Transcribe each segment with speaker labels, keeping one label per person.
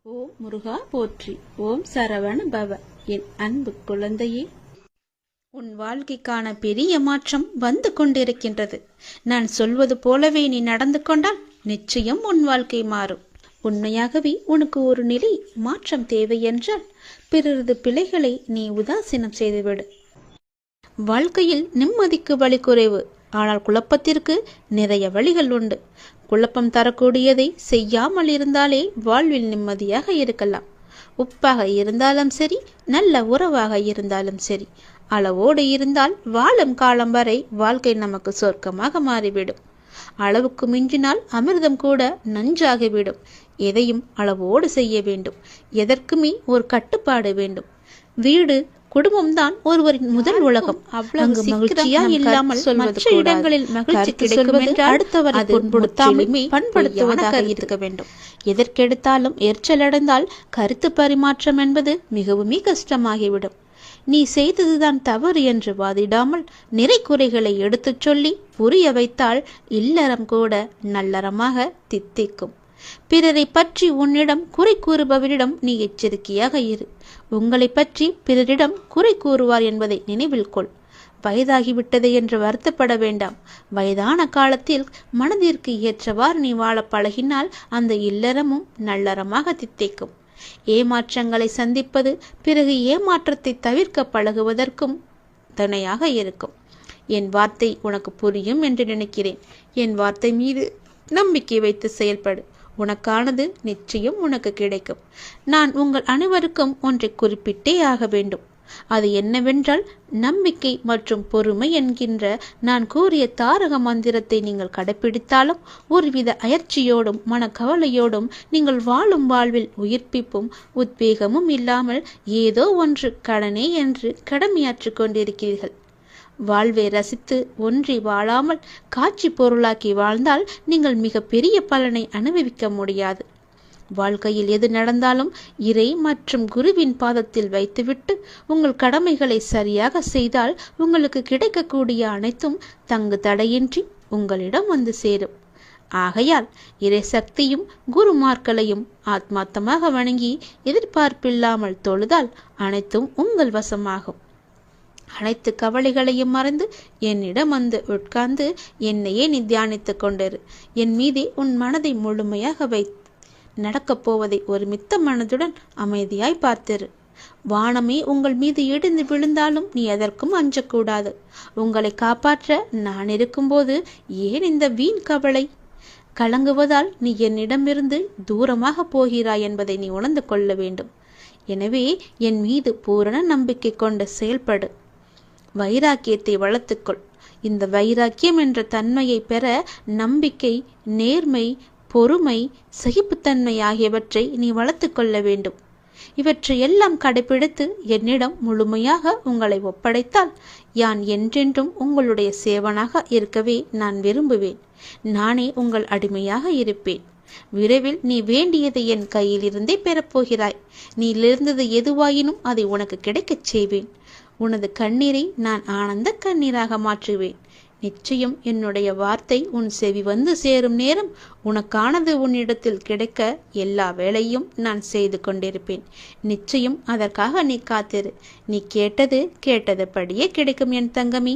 Speaker 1: ஓம் முருகா போற்றி. ஓம் சரவண பவ. என் அன்பு குழந்தையே, உன் வாழ்க்கைக்கான பெரிய மாற்றம் வந்து கொண்டிருக்கின்றது. நான் சொல்வது போலவே நீ நடந்து கொண்டால் நிச்சயம் உன் வாழ்க்கை மாறும். உண்மையாகவே உனக்கு ஒரு நிலை மாற்றம் தேவை என்றால் பிறரது பிழைகளை நீ உதாசீனம் செய்துவிடு. வாழ்க்கையில் நிம்மதிக்கு வழி குறைவு, ஆனால் குழப்பத்திற்கு நிறைய வழிகள் உண்டு. குழப்பம் தரக்கூடியதை செய்யாமல் இருந்தாலே வாழ்வில் நிம்மதியாக இருக்கலாம். உப்பாக இருந்தாலும் சரி, நல்ல உறவாக இருந்தாலும் சரி, அளவோடு இருந்தால் வாழும் காலம் வரை வாழ்க்கை நமக்கு சொர்க்கமாக மாறிவிடும். அளவுக்கு மிஞ்சினால் அமிர்தம் கூட நஞ்சாகிவிடும். எதையும் அளவோடு செய்ய வேண்டும். எதற்குமே ஒரு கட்டுப்பாடு வேண்டும். வீடு, குடும்பம் தான் ஒருவரின் முதல் உலகம். அங்கு மகிழ்ச்சியா இல்லாமல் மற்ற இடங்களில் மகிழ்ச்சி கிடைக்கும் என்றால் அடுத்தவரை பண்படுத்துவதாக இருக்க வேண்டும். எதற்கெடுத்தாலும் எரிச்சலடைந்தால் கருத்து பரிமாற்றம் என்பது மிகவும் கஷ்டமாகிவிடும். நீ செய்ததுதான் தவறு என்று வாதிடாமல் நிறை குறைகளை எடுத்துச் சொல்லி புரிய வைத்தால் இல்லறம் கூட நல்லறமாக தித்திக்கும். பிறரை பற்றி உன்னிடம் குறை கூறுபவரிடம் நீ எச்சரிக்கையாக இரு. உங்களை பற்றி பிறரிடம் குறை கூறுவார் என்பதை நினைவில் கொள். வயதாகிவிட்டது என்று வருத்தப்பட வேண்டாம். வயதான காலத்தில் மனதிற்கு ஏற்றவாறு நீ வாழ பழகினால் அந்த இல்லறமும் நல்லறமாக தித்திக்கும். ஏமாற்றங்களை சந்திப்பது பிறகு ஏமாற்றத்தை தவிர்க்க பழகுவதற்கும் துணையாக இருக்கும். என் வார்த்தை உனக்கு புரியும் என்று நினைக்கிறேன். என் வார்த்தை மீது நம்பிக்கை வைத்து செயல்படு. உனக்கானது நிச்சயம் உனக்கு கிடைக்கும். நான் உங்கள் அனைவருக்கும் ஒன்றை குறிப்பிட்டே ஆக வேண்டும். அது என்னவென்றால், நம்பிக்கை மற்றும் பொறுமை என்கின்ற நான் கூறிய தாரக மந்திரத்தை நீங்கள் கடைபிடித்தாலும் ஒருவித அயற்சியோடும் மனக்கவலையோடும் நீங்கள் வாழும் வாழ்வில் உயிர்ப்பிப்பும் உத்வேகமும் இல்லாமல் ஏதோ ஒன்று கடனே என்று கடமையாற்றி கொண்டிருக்கிறீர்கள். வாழ்வை ரசித்து ஒன்றி வாழாமல் காட்சி பொருளாக்கி வாழ்ந்தால் நீங்கள் மிக பெரிய பலனை அனுபவிக்க முடியாது. வாழ்க்கையில் எது நடந்தாலும் இறை மற்றும் குருவின் பாதத்தில் வைத்துவிட்டு உங்கள் கடமைகளை சரியாக செய்தால் உங்களுக்கு கிடைக்கக்கூடிய அனைத்தும் தங்கு தடையின்றி உங்களிடம் வந்து சேரும். ஆகையால் இறை சக்தியும் குருமார்களையும் ஆத்மார்த்தமாக வணங்கி எதிர்பார்ப்பில்லாமல் தொழுதால் அனைத்தும் உங்கள் வசமாகும். அனைத்து கவலைகளையும் மறந்து என்னிடம் வந்து உட்கார்ந்து என்னையே நீ தியானித்துக் கொண்டிரு. என் மீதே உன் மனதை முழுமையாக நடக்கப் போவதை ஒரு மித்த மனதுடன் அமைதியாய் பார்த்திரு. வானமே உங்கள் மீது இடிந்து விழுந்தாலும் நீ எதற்கும் அஞ்சக்கூடாது. உங்களை காப்பாற்ற நான் இருக்கும்போது ஏன் இந்த வீண் கவலை? கலங்குவதால் நீ என்னிடமிருந்து தூரமாக போகிறாய் என்பதை நீ உணர்ந்து கொள்ள வேண்டும். எனவே என் மீது பூரண நம்பிக்கை கொண்டு செயல்படு. வைராக்கியத்தை வளர்த்துக்கொள். இந்த வைராக்கியம் என்ற தன்மையை பெற நம்பிக்கை, நேர்மை, பொறுமை, சகிப்புத்தன்மை ஆகியவற்றை நீ வளர்த்து கொள்ள வேண்டும். இவற்றை எல்லாம் கடைபிடித்து என்னிடம் முழுமையாக உங்களை ஒப்படைத்தால் யான் என்றென்றும் உங்களுடைய சேவனாக இருக்கவே நான் விரும்புவேன். நானே உங்கள் அடிமையாக இருப்பேன். விரைவில் நீ வேண்டியதை என் கையிலிருந்தே பெறப்போகிறாய். நீ இருந்தது எதுவாயினும் அதை உனக்கு கிடைக்கச் செய்வேன். உனது கண்ணீரை நான் ஆனந்த கண்ணீராக மாற்றுவேன். நிச்சயம் என்னுடைய வார்த்தை உன் செவி வந்து சேரும் நேரம் உனக்கானது உன்னிடத்தில் கிடைக்க எல்லா வேளையும் நான் செய்து கொண்டிருப்பேன். நிச்சயம் அதற்காக நீ காத்திரு. நீ கேட்டதுபடியே கிடைக்கும் என் தங்கமி.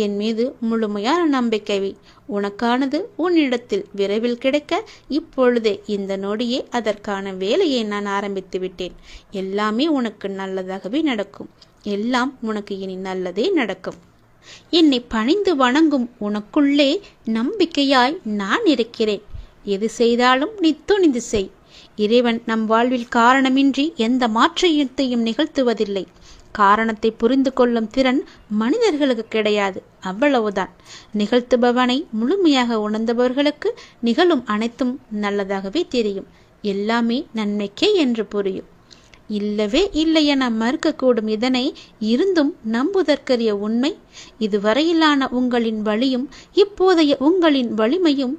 Speaker 1: என் மீது முழுமையான நம்பிக்கை வை. உனக்கானது உன்னிடத்தில் விரைவில் கிடைக்க இப்பொழுதே இந்த நொடியே அதற்கான வேலையை நான் ஆரம்பித்து விட்டேன். எல்லாமே உனக்கு நல்லதாகவே நடக்கும். எல்லாம் உனக்கு இனி நல்லதே நடக்கும். என்னை பணிந்து வணங்கும் உனக்குள்ளே நம்பிக்கையாய் நான் இருக்கிறேன். எது செய்தாலும் நீ துணிந்து செய். இறைவன் நம் வாழ்வில் காரணமின்றி எந்த மாற்றத்தையும் நிகழ்த்துவதில்லை. காரணத்தை புரிந்து கொள்ளும் திறன் மனிதர்களுக்கு கிடையாது, அவ்வளவுதான். நிகழ்த்துபவனை முழுமையாக உணர்ந்தவர்களுக்கு நிகழும் அனைத்தும் நல்லதாகவே தெரியும். எல்லாமே நன்மைக்கே என்று புரியும். இல்லவே இல்லை என மறுக்கக்கூடும் இதனை இருந்தும் நம்புதற்கரிய உண்மை, இதுவரையிலான உங்களின் வழியும் இப்போதைய உங்களின் வலிமையும்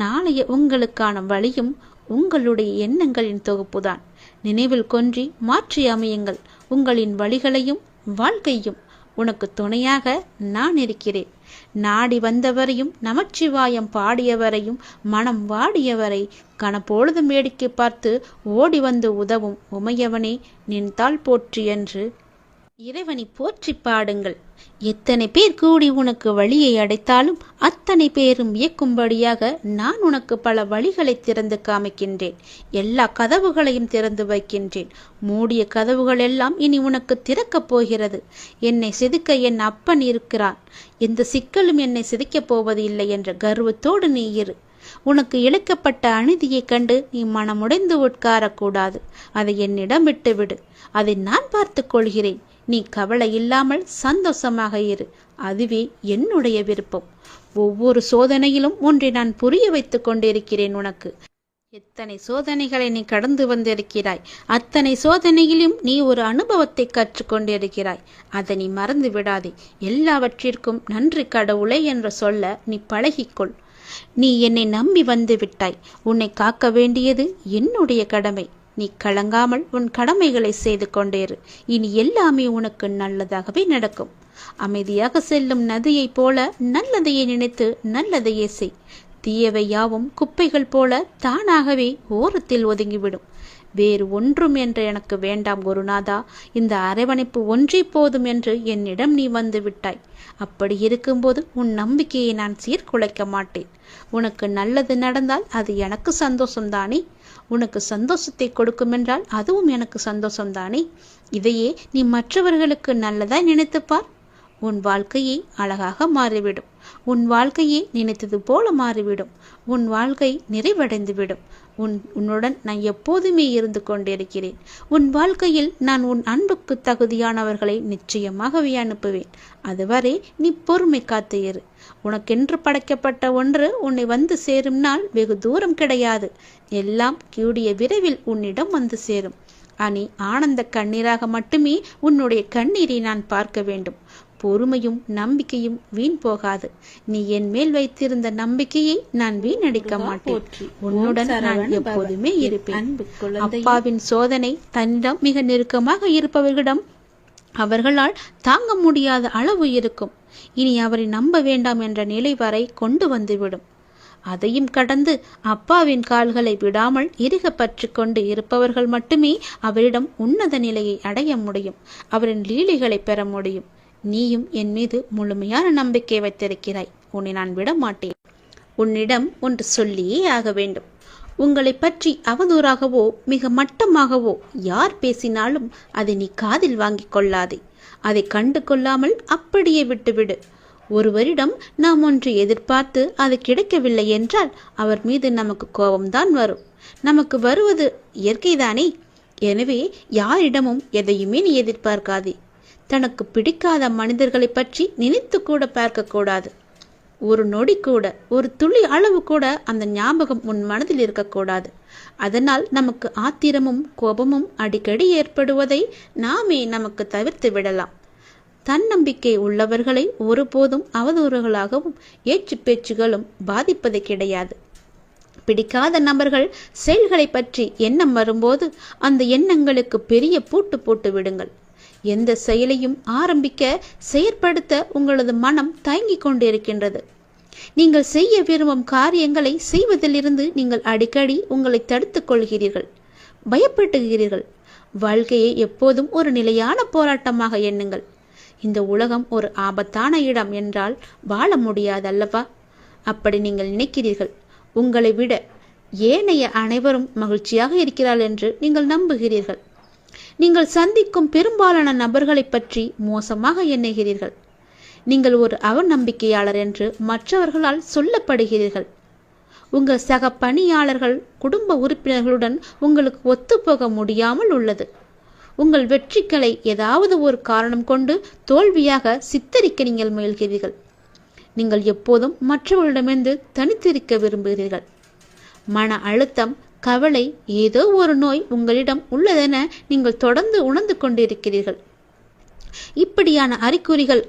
Speaker 1: நாளைய உங்களுக்கான வழியும் உங்களுடைய எண்ணங்களின் தொகுப்புதான். நினைவில் கொன்றி மாற்றி அமையுங்கள். உங்களின் வழிகளையும் வாழ்க்கையும் உனக்கு துணையாக நான் இருக்கிறேன். நாடி வந்தவரையும் நமச்சிவாயம் பாடியவரையும் மனம் வாடியவரை கணப்பொழுதும் வேடிக்கை பார்த்து ஓடி வந்து உதவும் உமையவனே நின்றால் போற்றி என்று இறைவனை போற்றி பாடுங்கள். எத்தனை பேர் கூடி உனக்கு வழியை அடைத்தாலும் அத்தனை பேரும் வியக்கும்படியாக நான் உனக்கு பல வழிகளை திறந்து காமிக்கின்றேன். எல்லா கதவுகளையும் திறந்து வைக்கின்றேன். மூடிய கதவுகள் எல்லாம் இனி உனக்கு திறக்கப் போகிறது. என்னை செதுக்க என் அப்பன் இருக்கிறான். எந்த சிக்கலும் என்னை சிதைக்கப் போவது இல்லை என்ற கர்வத்தோடு நீ இரு. உனக்கு இழைக்கப்பட்ட அநீதியை கண்டு நீ மனமுடைந்து உட்காரக்கூடாது. அதை என்னிடம் விட்டுவிடு. அதை நான் பார்த்து கொள்கிறேன். நீ கவலை இல்லாமல் சந்தோஷமாக இரு. அதுவே என்னுடைய விருப்பம். ஒவ்வொரு சோதனையிலும் ஒன்றை நான் புரிய வைத்துக் கொண்டிருக்கிறேன் உனக்கு. எத்தனை சோதனைகளை நீ கடந்து வந்திருக்கிறாய். அத்தனை சோதனையிலும் நீ ஒரு அனுபவத்தை கற்றுக்கொண்டிருக்கிறாய். அதை நீ மறந்து விடாதே. எல்லாவற்றிற்கும் நன்றி கடவுளே என்று சொல்ல நீ பழகிக்கொள். நீ என்னை நம்பி வந்து விட்டாய். உன்னை காக்க வேண்டியது என்னுடைய கடமை. நீ கலங்காமல் உன் கடமைகளை செய்து கொண்டேரு. இனி எல்லாமே உனக்கு நல்லதாகவே நடக்கும். அமைதியாக செல்லும் நதியைப் போல நல்லதையே நினைத்து நல்லதையே செய். தீயவை யாவும் குப்பைகள் போல தானாகவே ஓரத்தில் ஒதுங்கிவிடும். வேறு ஒன்றும் என்று எனக்கு வேண்டாம் குருநாதா. இந்த அரவணைப்பு ஒன்றே போதும் என்று என்னிடம் நீ வந்து விட்டாய். அப்படி இருக்கும்போது உன் நம்பிக்கையை நான் சீர்குலைக்க மாட்டேன். உனக்கு நல்லது நடந்தால் அது எனக்கு சந்தோஷம்தானே. உனக்கு சந்தோஷத்தை கொடுக்குமென்றால் அதுவும் எனக்கு சந்தோஷம்தானே. இதையே நீ மற்றவர்களுக்கு நல்லதாய் நினைத்துப்பார். உன் வாழ்க்கையை அழகாக மாறிவிடும். உன் வாழ்க்கையை நினைத்தது போல மாறிவிடும். உன் வாழ்க்கை நிறைவடைந்துவிடும். உன்னுடன் நான் எப்போதுமே இருந்து கொண்டிருக்கிறேன். உன் வாழ்க்கையில் நான் உன் அன்புக்கு தகுதியானவர்களை நிச்சயமாகவே அனுப்புவேன். அதுவரை நீ பொறுமை காத்து இரு. உனக்கென்று படைக்கப்பட்ட ஒன்று உன்னை வந்து சேரும் நாள் வெகு தூரம் கிடையாது. எல்லாம் கூடிய விரைவில் உன்னிடம் வந்து சேரும். அனி ஆனந்த கண்ணீராக மட்டுமே உன்னுடைய கண்ணீரை நான் பார்க்க வேண்டும். பொறுமையும் நம்பிக்கையும் வீண் போகாது. நீ என் மேல் வைத்திருந்த நம்பிக்கையை நான் வீணடிக்க மாட்டேன். உன்னுடன் நான் எப்போதுமே இருப்பேன். அப்பாவின் சோதனை தன்னிடம் மிக நெருக்கமாக இருப்பவர்களிடம் அவர்களால் தாங்க முடியாத அளவு இருக்கும். இனி அவரை நம்ப வேண்டாம் என்ற நிலை வரை கொண்டு வந்துவிடும். அதையும் கடந்து அப்பாவின் கால்களை விடாமல் இறுக பற்றி கொண்டு இருப்பவர்கள் மட்டுமே அவரிடம் உன்னத நிலையை அடைய முடியும். அவரின் லீலைகளை பெற முடியும். நீயும் என் மீது முழுமையான நம்பிக்கை வைத்திருக்கிறாய். உன்னை நான் விட மாட்டேன். உன்னிடம் ஒன்று சொல்லியே ஆக வேண்டும். உங்களை பற்றி அவதூறாகவோ மிக மட்டமாகவோ யார் பேசினாலும் அதை நீ காதில் வாங்கிக் கொள்ளாதே. அதை கண்டு கொள்ளாமல் அப்படியே விட்டுவிடு. ஒருவரிடம் நாம் ஒன்று எதிர்பார்த்து அது கிடைக்கவில்லை என்றால் அவர் மீது நமக்கு கோபம்தான் வரும். நமக்கு வருவது இயற்கைதானே. எனவே யாரிடமும் எதையுமே நீ எதிர்பார்க்காதே. தனக்கு பிடிக்காத மனிதர்களை பற்றி நினைத்து கூட பார்க்கக்கூடாது. ஒரு நொடி கூட, ஒரு துளி அளவு கூட அந்த ஞாபகம் உன் மனதில் இருக்கக்கூடாது. அதனால் நமக்கு ஆத்திரமும் கோபமும் அடிக்கடி ஏற்படுவதை நாமே நமக்கு தவிர்த்து விடலாம். தன்னம்பிக்கை உள்ளவர்களை ஒருபோதும் அவதூறுகளாகவும் ஏச்சு பேச்சுகளும் பாதிப்பது கிடையாது. பிடிக்காத நபர்கள் செயல்களை பற்றி எண்ணம் வரும்போது அந்த எண்ணங்களுக்கு பெரிய பூட்டு போட்டு விடுங்கள். எந்த செயலையும் ஆரம்பிக்க செயற்படுத்த உங்களது மனம் தயங்கிக் கொண்டிருக்கின்றது. நீங்கள் செய்ய விரும்பும் காரியங்களை செய்வதிலிருந்து நீங்கள் அடிக்கடி உங்களை தடுத்துக் கொள்கிறீர்கள், பயப்படுகிறீர்கள். வாழ்க்கையை எப்போதும் ஒரு நிலையான போராட்டமாக எண்ணுங்கள். இந்த உலகம் ஒரு ஆபத்தான இடம் என்றால் வாழ முடியாதல்லவா? அப்படி நீங்கள் நினைக்கிறீர்கள். உங்களை விட ஏனைய அனைவரும் மகிழ்ச்சியாக இருக்கிறார்கள் என்று நீங்கள் நம்புகிறீர்கள். நீங்கள் சந்திக்கும் பெரும்பாலான நபர்களை பற்றி மோசமாக எண்ணுகிறீர்கள். நீங்கள் ஒரு அவநம்பிக்கையாளர் என்று மற்றவர்களால் சொல்லப்படுகிறீர்கள். உங்கள் சக பணியாளர்கள், குடும்ப உறுப்பினர்களுடன் உங்களுக்கு ஒத்துப்போக முடியாமல் உள்ளது. உங்கள் வெற்றிகளை ஏதாவது ஒரு காரணம் கொண்டு தோல்வியாக சித்தரிக்க நீங்கள் முயல்கிறீர்கள். நீங்கள் எப்போதும் மற்றவர்களிடமிருந்து தனித்திருக்க விரும்புகிறீர்கள். மன அழுத்தம், கவலை, ஏதோ ஒரு நோய் உங்களிடம் உள்ளதென நீங்கள் தொடர்ந்து உணர்ந்து கொண்டிருக்கிறீர்கள். இப்படியான அறிகுறிகள்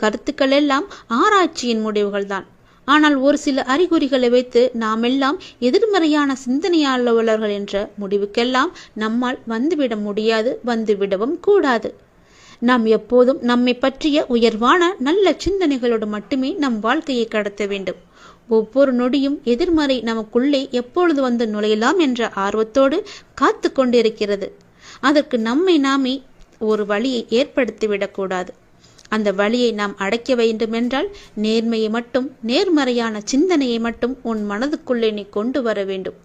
Speaker 1: கருத்துக்கள் எல்லாம் ஆராய்ச்சியின் முடிவுகள்தான். ஆனால் ஒரு சில அறிகுறிகளை வைத்து நாமெல்லாம் எதிர்மறையான சிந்தனையாளர்கள் என்ற முடிவுக்கெல்லாம் நம்மால் வந்துவிட முடியாது, வந்துவிடவும் கூடாது. நாம் எப்போதும் நம்மை பற்றிய உயர்வான நல்ல சிந்தனைகளோடு மட்டுமே நம் வாழ்க்கையை கடத்த வேண்டும். ஒவ்வொரு நொடியும் எதிர்மறை நமக்குள்ளே எப்பொழுது வந்து நுழையலாம் என்ற ஆர்வத்தோடு காத்து கொண்டிருக்கிறது. அதற்கு நம்மை நாமே ஒரு வழியை ஏற்படுத்திவிடக்கூடாது. அந்த வழியை நாம் அடைக்க வேண்டுமென்றால் நேர்மையை மட்டும், நேர்மறையான சிந்தனையை மட்டும் உன் மனதுக்குள்ளே நீ கொண்டு வர வேண்டும்.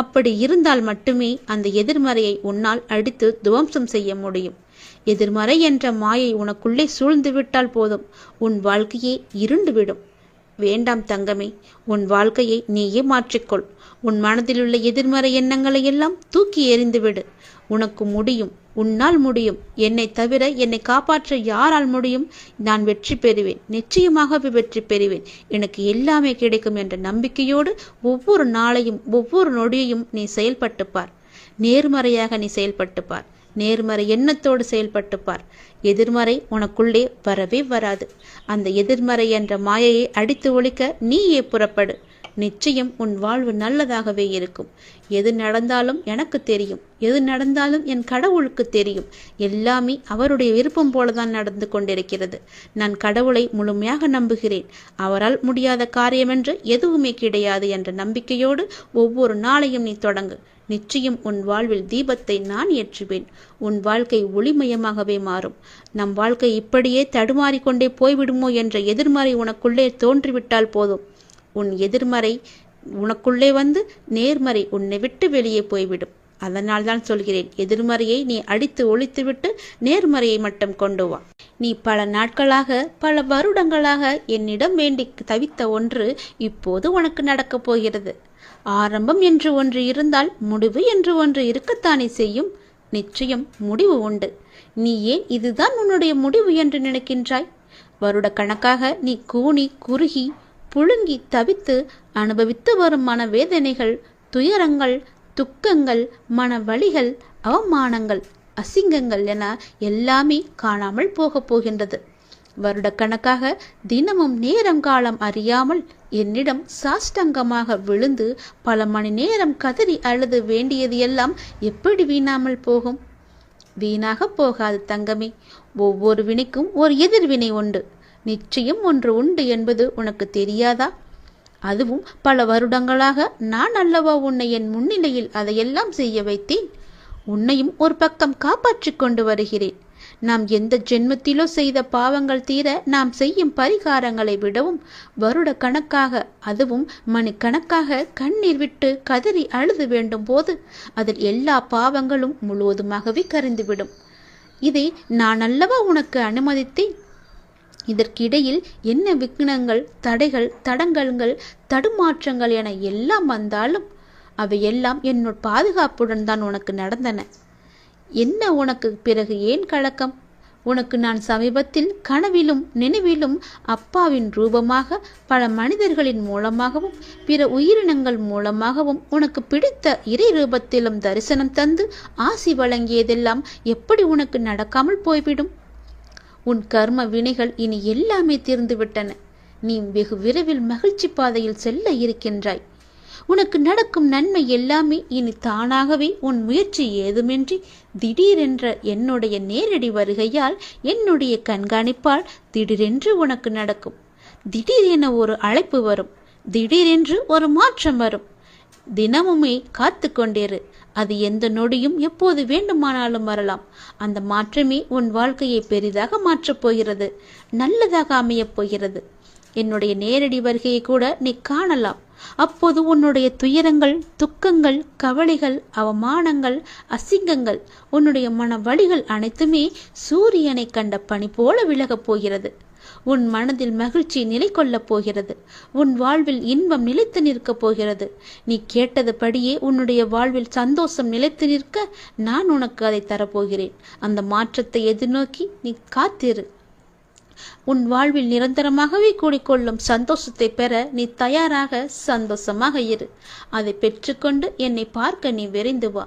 Speaker 1: அப்படி இருந்தால் மட்டுமே அந்த எதிர்மறையை உன்னால் அடித்து துவம்சம் செய்ய முடியும். எதிர்மறை என்ற மாயை உனக்குள்ளே சூழ்ந்து விட்டால் போதும், உன் வாழ்க்கையே இருண்டுவிடும். வேண்டாம் தங்கமே, உன் வாழ்க்கையை நீயே மாற்றிக்கொள். உன் மனதில் உள்ள எதிர்மறை எண்ணங்களை எல்லாம் தூக்கி எறிந்துவிடு. உனக்கு முடியும், உன்னால் முடியும். என்னை தவிர என்னை காப்பாற்ற யாரால் முடியும்? நான் வெற்றி பெறுவேன், நிச்சயமாகவே வெற்றி பெறுவேன். எனக்கு எல்லாமே கிடைக்கும் என்ற நம்பிக்கையோடு ஒவ்வொரு நாளையும் ஒவ்வொரு நொடியையும் நீ செயல்பட்டு பார். நேர்மறையாக நீ செயல்பட்டு பார். நேர்மறை எண்ணத்தோடு செயல்பட்டு பார். எதிர்மறை உனக்குள்ளே வரவே வராது. அந்த எதிர்மறை என்ற மாயையை அடித்து ஒழிக்க நீயே புறப்படு. நிச்சயம் உன் வாழ்வு நல்லதாகவே இருக்கும். எது நடந்தாலும் எனக்கு தெரியும், எது நடந்தாலும் என் கடவுளுக்கு தெரியும். எல்லாமே அவருடைய விருப்பம் போலதான் நடந்து கொண்டிருக்கிறது. நான் கடவுளை முழுமையாக நம்புகிறேன். அவரால் முடியாத காரியமென்று எதுவுமே கிடையாது என்ற நம்பிக்கையோடு ஒவ்வொரு நாளையும் நீ தொடங்கு. நிச்சயம் உன் வாழ்வில் தீபத்தை நான் ஏற்றுவேன். உன் வாழ்க்கை ஒளிமயமாகவே மாறும். நம் வாழ்க்கை இப்படியே தடுமாறிக்கொண்டே போய்விடுமோ என்ற எதிர்மறை உனக்குள்ளே தோன்றிவிட்டால் போதும். உன் எதிர்மறை உனக்குள்ளே வந்து நேர்மறை உன்னை விட்டு வெளியே போய்விடும். அதனால் தான் சொல்கிறேன், எதிர்மறையை நீ அடித்து ஒழித்துவிட்டு நேர்மறையை மட்டும் கொண்டு வா. நீ பல நாட்களாக, பல வருடங்களாக என்னிடம் வேண்டி தவித்த ஒன்று இப்போது உனக்கு நடக்கப் போகிறது. ஆரம்பம் என்று ஒன்று இருந்தால் முடிவு என்று ஒன்று இருக்கத்தானே செய்யும். நிச்சயம் முடிவு உண்டு. நீ ஏன் இதுதான் உன்னுடைய முடிவு என்று நினைக்கின்றாய்? வருட கணக்காக நீ கூனி குறுகி புழுங்கி தவித்து அனுபவித்து வரும் மனவேதனைகள், துயரங்கள், துக்கங்கள், மனவலிகள், அவமானங்கள், அசிங்கங்கள் என எல்லாமே காணாமல் போக போகின்றது. வருடக்கணக்காக தினமும் நேரம் காலம் அறியாமல் என்னிடம் சாஷ்டங்கமாக விழுந்து பல மணி நேரம் கதறி அழுது வேண்டியது எல்லாம் எப்படி வீணாமல் போகும்? வீணாக போகாது தங்கமே. ஒவ்வொரு வினைக்கும் ஒரு எதிர்வினை உண்டு. நிச்சயம் ஒன்று உண்டு என்பது உனக்கு தெரியாதா? அதுவும் பல வருடங்களாக நான் அல்லவா உன்னை என் முன்னிலையில் அதையெல்லாம் செய்ய வைத்தேன். உன்னையும் ஒரு பக்கம் காப்பாற்றிக் கொண்டு வருகிறேன். நாம் எந்த ஜென்மத்திலோ செய்த பாவங்கள் தீர நாம் செய்யும் பரிகாரங்களை விடவும் வருட கணக்காக, அதுவும் மணிக்கணக்காக கண்ணீர் விட்டு கதறி அழுது வேண்டும் போது அதில் எல்லா பாவங்களும் முழுவதுமாகவே கரைந்துவிடும். இதை நான் அல்லவா உனக்கு அனுமதித்தேன். இதற்கிடையில் என்ன விக்னங்கள், தடைகள், தடங்கல்கள், தடுமாற்றங்கள் என எல்லாம் வந்தாலும் அவையெல்லாம் என்னோட பாதுகாப்புடன் தான் உனக்கு நடந்தன. என்ன உனக்கு பிறகு ஏன் கலக்கம்? உனக்கு நான் சமீபத்தில் கனவிலும் நினைவிலும் அப்பாவின் ரூபமாக, பல மனிதர்களின் மூலமாகவும் பிற உயிரினங்கள் மூலமாகவும் உனக்கு பிடித்த இறை ரூபத்திலும் தரிசனம் தந்து ஆசி வழங்கியதெல்லாம் எப்படி உனக்கு நடக்காமல் போய்விடும்? உன் கர்ம வினைகள் இனி எல்லாமே தீர்ந்துவிட்டன. நீ வெகு விரைவில் மகிழ்ச்சி பாதையில் செல்ல இருக்கின்றாய். உனக்கு நடக்கும் நன்மை எல்லாமே இனி தானாகவே உன் முயற்சி ஏதுமின்றி திடீரென்ற என்னுடைய நேரடி வருகையால், என்னுடைய கண்காணிப்பால் திடீரென்று உனக்கு நடக்கும். திடீரென ஒரு அழைப்பு வரும். திடீரென்று ஒரு மாற்றம் வரும். தினமுமே காத்து கொண்டிரு. அது எந்த நொடியும் எப்போது வேண்டுமானாலும் வரலாம். அந்த மாற்றமே உன் வாழ்க்கையை பெரிதாக மாற்றப் போகிறது. நல்லதாக அமையப் போகிறது. என்னுடைய நேரடி வருகையை கூட நீ காணலாம். அப்போது உன்னுடைய துயரங்கள், துக்கங்கள், கவலைகள், அவமானங்கள், அசிங்கங்கள், உன்னுடைய மன வலிகள் அனைத்துமே சூரியனை கண்ட பனி போல விலகப் போகிறது. உன் மனதில் மகிழ்ச்சி நிலை கொள்ளப் போகிறது. உன் வாழ்வில் இன்பம் நிலைத்து நிற்கப் போகிறது. நீ கேட்டதுபடியே உன்னுடைய வாழ்வில் சந்தோஷம் நிலைத்து நிற்க நான் உனக்கு அதை தரப்போகிறேன். அந்த மாற்றத்தை எதிர்நோக்கி நீ காத்திரு. உன் வாழ்வில் நிரந்தரமாகவே கூடிக்கொள்ளும் சந்தோஷத்தை பெற நீ தயாராக சந்தோஷமாக இரு. அதை பெற்றுக்கொண்டு என்னை பார்க்க நீ விரைந்து வா.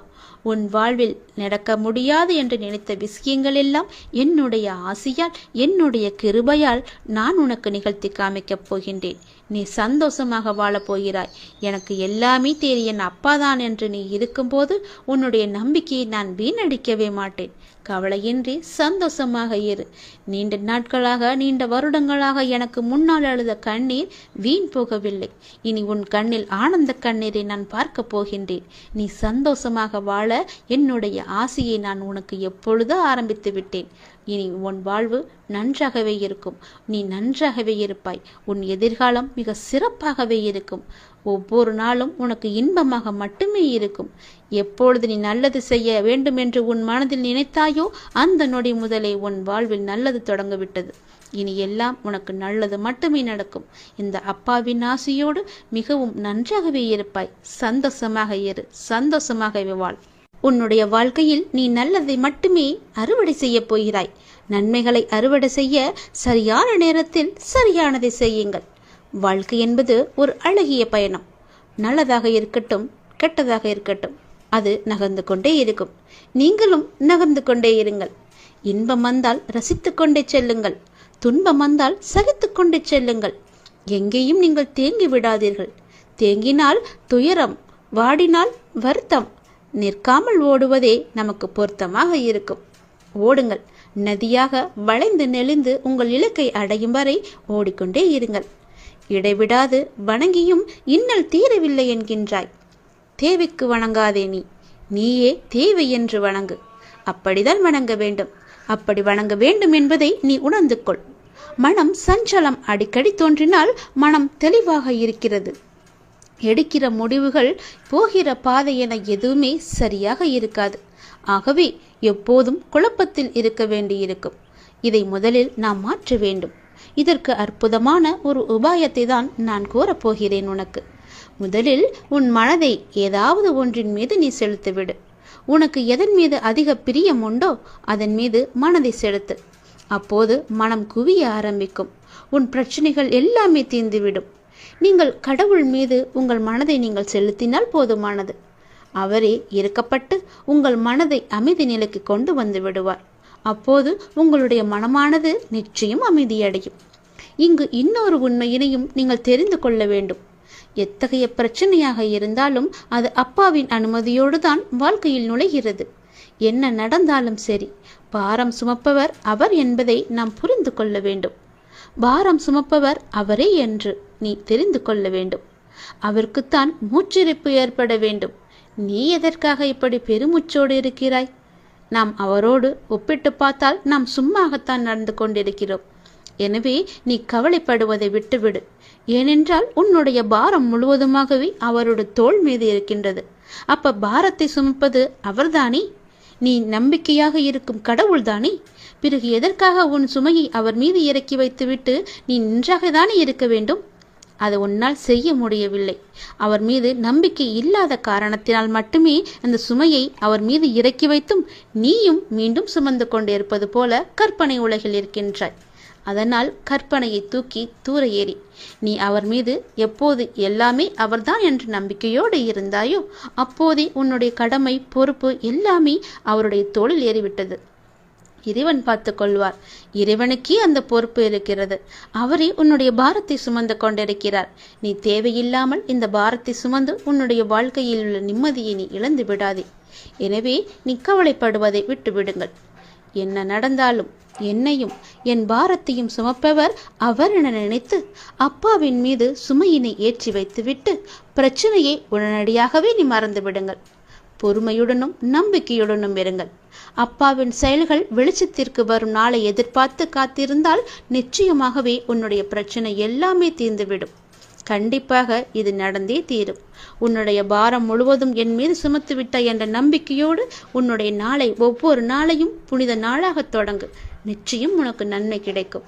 Speaker 1: உன் வாழ்வில் நடக்க முடியாது என்று நினைத்த விஷயங்கள் எல்லாம் என்னுடைய ஆசையால், என்னுடைய கிருபையால் நான் உனக்கு நிகழ்த்தி காமிக்கப் போகின்றேன். நீ சந்தோஷமாக வாழப் போகிறாய். எனக்கு எல்லாமே தெரியும், என் அப்பாதான் என்று நீ இருக்கும்போது உன்னுடைய நம்பிக்கையை நான் வீணடிக்கவே மாட்டேன். கவலையின்றி சந்தோஷமாக இரு. நீண்ட நாட்களாக, நீண்ட வருடங்களாக எனக்கு முன்னால் அழுத கண்ணீர் வீண் போகவில்லை. இனி உன் கண்ணில் ஆனந்த கண்ணீரை நான் பார்க்க போகின்றேன். நீ சந்தோஷமாக வாழ என்னுடைய ஆசையை நான் உனக்கு எப்பொழுதோ ஆரம்பித்து விட்டேன். இனி உன் வாழ்வு நன்றாகவே இருக்கும். நீ நன்றாகவே இருப்பாய். உன் எதிர்காலம் மிக சிறப்பாகவே இருக்கும். ஒவ்வொரு நாளும் உனக்கு இன்பமாக மட்டுமே இருக்கும். எப்பொழுது நீ நல்லது செய்ய வேண்டும் என்று உன் மனதில் நினைத்தாயோ அந்த நொடி முதலே உன் வாழ்வில் நல்லது தொடங்கிவிட்டது. இனி எல்லாம் உனக்கு நல்லது மட்டுமே நடக்கும். இந்த அப்பாவின் ஆசையோடு மிகவும் நன்றாகவே இருப்பாய். சந்தோஷமாக இரு, சந்தோஷமாகவே வாழ். உன்னுடைய வாழ்க்கையில் நீ நல்லதை மட்டுமே அறுவடை செய்ய போகிறாய். நன்மைகளை அறுவடை செய்ய சரியான நேரத்தில் சரியானதை செய்யுங்கள். வாழ்க்கை என்பது ஒரு அழகிய பயணம். நல்லதாக இருக்கட்டும், கெட்டதாக இருக்கட்டும், அது நகர்ந்து கொண்டே இருக்கும். நீங்களும் நகர்ந்து கொண்டே இருங்கள். இன்பம் வந்தால் ரசித்து கொண்டே செல்லுங்கள். துன்பம் வந்தால் சகித்து கொண்டே செல்லுங்கள். எங்கேயும் நீங்கள் தேங்கி விடாதீர்கள். தேங்கினால் துயரம், வாடினால் வருத்தம். நிற்காமல் ஓடுவதே நமக்கு பொருத்தமாக இருக்கும். ஓடுங்கள். நதியாக வளைந்து நெளிந்து உங்கள் இலக்கை அடையும் வரை ஓடிக்கொண்டே இருங்கள். இடைவிடாது வணங்கியும் இன்னல் தீரவில்லை என்கின்றாய். தேவைக்கு வணங்காதே, நீயே தேவை என்று வணங்கு. அப்படிதான் வணங்க வேண்டும். அப்படி வணங்க வேண்டும் என்பதை நீ உணர்ந்து கொள். மனம் சஞ்சலம் அடிக்கடி தோன்றினால் மனம் தெளிவாக இருக்கிறது. எடுக்கிற முடிவுகள், போகிற பாதை என எதுவுமே சரியாக இருக்காது. ஆகவே எப்போதும் குழப்பத்தில் இருக்க வேண்டியிருக்கும். இதை முதலில் நாம் மாற்ற வேண்டும். இதற்கு அற்புதமான ஒரு உபாயத்தை தான் நான் கூறப்போகிறேன் உனக்கு. முதலில் உன் மனதை ஏதாவது ஒன்றின் மீது நீ செலுத்திவிடு. உனக்கு எதன் மீது அதிக பிரியம் உண்டோ அதன் மீது மனதை செலுத்து. அப்போது மனம் குவிய ஆரம்பிக்கும். உன் பிரச்சனைகள் எல்லாமே தீர்ந்துவிடும். நீங்கள் கடவுள் மீது உங்கள் மனதை நீங்கள் செலுத்தினால் போதுமானது. அவரே இறக்கப்பட்டு உங்கள் மனதை அமைதி நிலைக்கு கொண்டு வந்து விடுவார். அப்போது உங்களுடைய மனமானது நிச்சயம் அமைதியடையும். இங்கு இன்னொரு உண்மையினையும் நீங்கள் தெரிந்து கொள்ள வேண்டும். எத்தகைய பிரச்சனையாக இருந்தாலும் அது அப்பாவின் அனுமதியோடு தான் வாழ்க்கையில் நுழைகிறது. என்ன நடந்தாலும் சரி, பாரம் சுமப்பவர் அவர் என்பதை நாம் புரிந்து கொள்ள வேண்டும். பாரம் சுமப்பவர் அவரே என்று நீ தெரிந்து கொள்ள வேண்டும். அவருக்குத்தான் மூச்சிறைப்பு ஏற்பட வேண்டும். நீ எதற்காக இப்படி பெருமூச்சோடு இருக்கிறாய்? நாம் அவரோடு ஒப்பிட்டு பார்த்தால் நாம் சும்மாகத்தான் நடந்து கொண்டிருக்கிறோம். எனவே நீ கவலைப்படுவதை விட்டுவிடு. ஏனென்றால் உன்னுடைய பாரம் முழுவதுமாகவே அவரோட தோள் மீது இருக்கின்றது. அப்ப பாரத்தை சுமப்பது அவர்தானே? நீ நம்பிக்கையாக இருக்கும் கடவுள்தானே? பிறகு எதற்காக உன் சுமையை அவர் மீது இறக்கி வைத்துவிட்டு நீ நின்றாக தானே இருக்க வேண்டும்? அதை உன்னால் செய்ய முடியவில்லை. அவர் மீது நம்பிக்கை இல்லாத காரணத்தினால் மட்டுமே அந்த சுமையை அவர் மீது இறக்கி வைத்தும் நீயும் மீண்டும் சுமந்து கொண்டிருப்பது போல கற்பனை உலகில் இருக்கின்றாய். அதனால் கற்பனையை தூக்கி தூர ஏறி நீ அவர் மீது எப்போது எல்லாமே அவர்தான் என்ற நம்பிக்கையோடு இருந்தாயோ அப்போதே உன்னுடைய கடமை, பொறுப்பு எல்லாமே அவருடைய தோளில் ஏறிவிட்டது. இறைவன் பார்த்து கொள்வார். இறைவனுக்கே அந்த பொறுப்பு இருக்கிறது. அவரே உன்னுடைய பாரத்தை சுமந்து கொண்டிருக்கிறார். நீ தேவையில்லாமல் இந்த பாரத்தை சுமந்து உன்னுடைய வாழ்க்கையில் உள்ள நிம்மதியை நீ இழந்து விடாதே. எனவே நீ கவலைப்படுவதை விட்டு விடுங்கள். என்ன நடந்தாலும் என்னையும் என் பாரத்தையும் சுமப்பவர் அவர் என நினைத்து அப்பாவின் மீது சுமையினை ஏற்றி வைத்துவிட்டு பிரச்சனையை உடனடியாகவே நீ மறந்து விடுங்கள். பொறுமையுடனும் நம்பிக்கையுடனும் இருங்கள். அப்பாவின் செயல்கள் வெளிச்சத்திற்கு வரும் நாளை எதிர்பார்த்து காத்திருந்தால் நிச்சயமாகவே உன்னுடைய பிரச்சனை எல்லாமே தீர்ந்துவிடும். கண்டிப்பாக இது நடந்தே தீரும். உன்னுடைய பாரம் முழுவதும் என் மீது சுமத்து விட்டாய் என்ற நம்பிக்கையோடு உன்னுடைய நாளை, ஒவ்வொரு நாளையும் புனித நாளாக தொடங்கு. நிச்சயம் உனக்கு நன்மை கிடைக்கும்.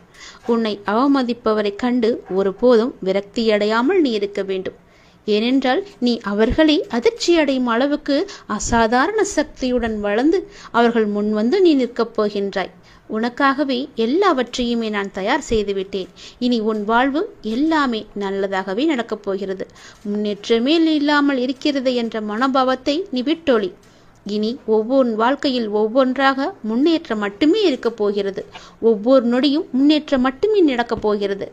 Speaker 1: உன்னை அவமதிப்பவரை கண்டு ஒருபோதும் விரக்தியடையாமல் நீ இருக்க வேண்டும். ஏனென்றால் நீ அவர்களை அதிர்ச்சியடையும் அளவுக்கு அசாதாரண சக்தியுடன் வளர்ந்து அவர்கள் முன்வந்து நீ நிற்கப் போகின்றாய். உனக்காகவே எல்லாவற்றையுமே நான் தயார் செய்துவிட்டேன். இனி உன் வாழ்வு எல்லாமே நல்லதாகவே நடக்கப் போகிறது. முன்னேற்றமே இல்லாமல் இருக்கிறது என்ற மனோபாவத்தை நீ விட்டொழி. இனி ஒவ்வொரு வாழ்க்கையில் ஒவ்வொன்றாக முன்னேற்றம் மட்டுமே இருக்கப் போகிறது. ஒவ்வொரு நொடியும் முன்னேற்றம் மட்டுமே நடக்கப் போகிறது.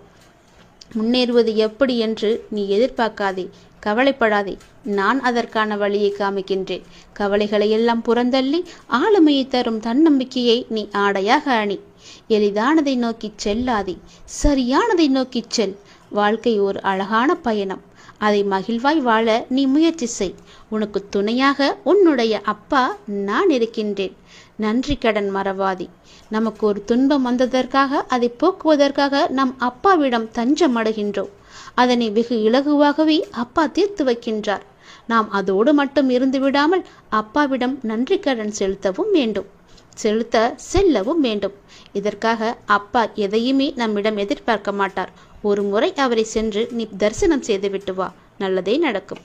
Speaker 1: முன்னேறுவது எப்படி என்று நீ எதிர்பார்க்காதே, கவலைப்படாதே. நான் அதற்கான வழியை காமிக்கின்றேன். கவலைகளை எல்லாம் புறந்தள்ளி ஆளுமையை தரும் தன்னம்பிக்கையை நீ ஆடையாக அணி. எளிதானதை நோக்கிச் செல்லாதே, சரியானதை நோக்கிச் செல். வாழ்க்கை ஒரு அழகான பயணம். அதை மகிழ்வாய் வாழ நீ முயற்சி செய். உனக்கு துணையாக உன்னுடைய அப்பா நான் இருக்கின்றேன். நன்றி கடன் மறவாதி. நமக்கு ஒரு துன்பம் வந்ததற்காக அதை போக்குவதற்காக நம் அப்பாவிடம் தஞ்சம் அடைகின்றோம். அதனை வெகு இலகுவாகவே அப்பா தீர்த்து வைக்கின்றார். நாம் அதோடு மட்டும் இருந்து விடாமல் அப்பாவிடம் நன்றி கடன் செலுத்தவும் வேண்டும், செல்லவும் வேண்டும். இதற்காக அப்பா எதையுமே நம்மிடம் எதிர்பார்க்க மாட்டார். ஒரு முறை அவரை சென்று நீ தரிசனம் செய்துவிட்டு வா, நல்லதே நடக்கும்.